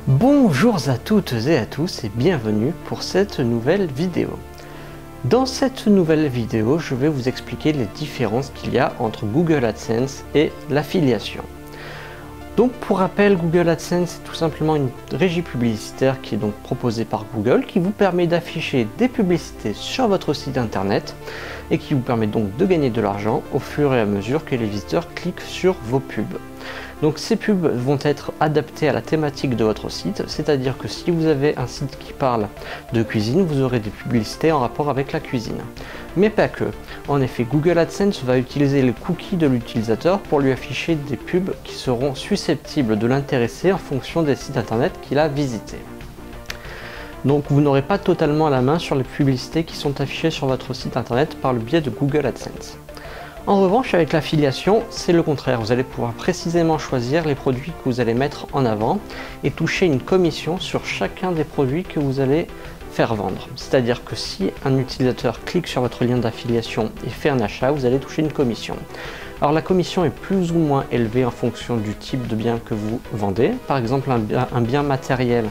Bonjour à toutes et à tous et bienvenue pour cette nouvelle vidéo. Dans cette nouvelle vidéo, je vais vous expliquer les différences qu'il y a entre Google AdSense et l'affiliation. Donc pour rappel, Google AdSense est tout simplement une régie publicitaire qui est donc proposée par Google, qui vous permet d'afficher des publicités sur votre site internet et qui vous permet donc de gagner de l'argent au fur et à mesure que les visiteurs cliquent sur vos pubs. Donc ces pubs vont être adaptées à la thématique de votre site, c'est-à-dire que si vous avez un site qui parle de cuisine, vous aurez des publicités en rapport avec la cuisine. Mais pas que. En effet, Google AdSense va utiliser les cookies de l'utilisateur pour lui afficher des pubs qui seront susceptibles de l'intéresser en fonction des sites internet qu'il a visités. Donc vous n'aurez pas totalement la main sur les publicités qui sont affichées sur votre site internet par le biais de Google AdSense. En revanche, avec l'affiliation, c'est le contraire. Vous allez pouvoir précisément choisir les produits que vous allez mettre en avant et toucher une commission sur chacun des produits que vous allez faire vendre. C'est-à-dire que si un utilisateur clique sur votre lien d'affiliation et fait un achat, vous allez toucher une commission. Alors la commission est plus ou moins élevée en fonction du type de bien que vous vendez. Par exemple, un bien matériel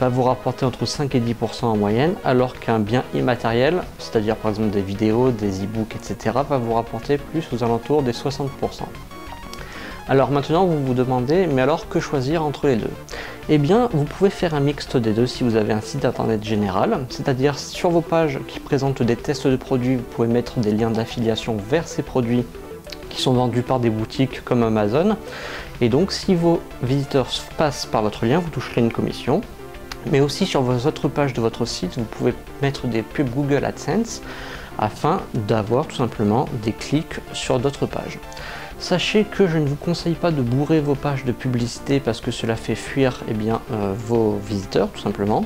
va vous rapporter entre 5 et 10% en moyenne, alors qu'un bien immatériel, c'est-à-dire par exemple des vidéos, des e-books, etc., va vous rapporter plus aux alentours des 60%. Alors maintenant vous vous demandez, mais alors que choisir entre les deux? Eh bien vous pouvez faire un mixte des deux si vous avez un site internet général, c'est-à-dire sur vos pages qui présentent des tests de produits, vous pouvez mettre des liens d'affiliation vers ces produits qui sont vendus par des boutiques comme Amazon, et donc si vos visiteurs passent par votre lien, vous toucherez une commission. Mais aussi sur vos autres pages de votre site, vous pouvez mettre des pubs Google AdSense afin d'avoir tout simplement des clics sur d'autres pages. Sachez que je ne vous conseille pas de bourrer vos pages de publicité parce que cela fait fuir vos visiteurs tout simplement,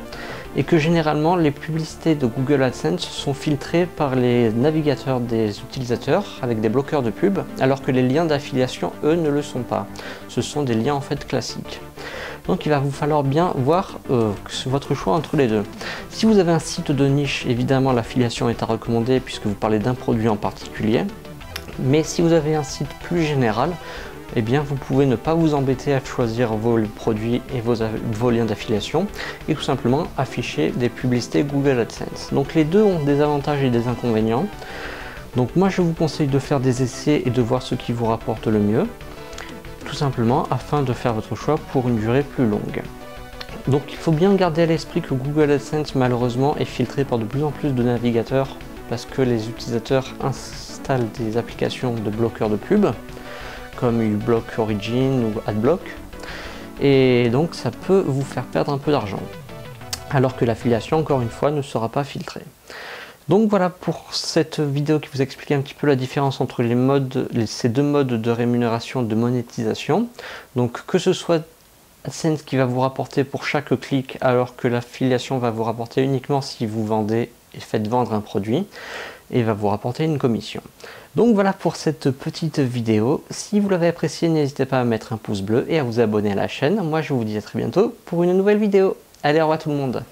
et que généralement les publicités de Google AdSense sont filtrées par les navigateurs des utilisateurs avec des bloqueurs de pub, alors que les liens d'affiliation, eux, ne le sont pas. Ce sont des liens en fait classiques. Donc il va vous falloir bien voir votre choix entre les deux. Si vous avez un site de niche, évidemment l'affiliation est à recommander puisque vous parlez d'un produit en particulier. Mais si vous avez un site plus général, eh bien vous pouvez ne pas vous embêter à choisir vos produits et vos liens d'affiliation et tout simplement afficher des publicités Google AdSense. Donc les deux ont des avantages et des inconvénients. Donc moi je vous conseille de faire des essais et de voir ce qui vous rapporte le mieux, tout simplement afin de faire votre choix pour une durée plus longue. Donc il faut bien garder à l'esprit que Google AdSense malheureusement est filtré par de plus en plus de navigateurs parce que les utilisateurs installent des applications de bloqueurs de pub comme uBlock Origin ou AdBlock, et donc ça peut vous faire perdre un peu d'argent, alors que l'affiliation, encore une fois, ne sera pas filtrée. Donc voilà pour cette vidéo qui vous explique un petit peu la différence entre ces deux modes de rémunération, de monétisation. Donc que ce soit AdSense qui va vous rapporter pour chaque clic, alors que l'affiliation va vous rapporter uniquement si vous vendez et faites vendre un produit, et va vous rapporter une commission. Donc voilà pour cette petite vidéo. Si vous l'avez appréciée, n'hésitez pas à mettre un pouce bleu et à vous abonner à la chaîne. Moi je vous dis à très bientôt pour une nouvelle vidéo. Allez, au revoir tout le monde.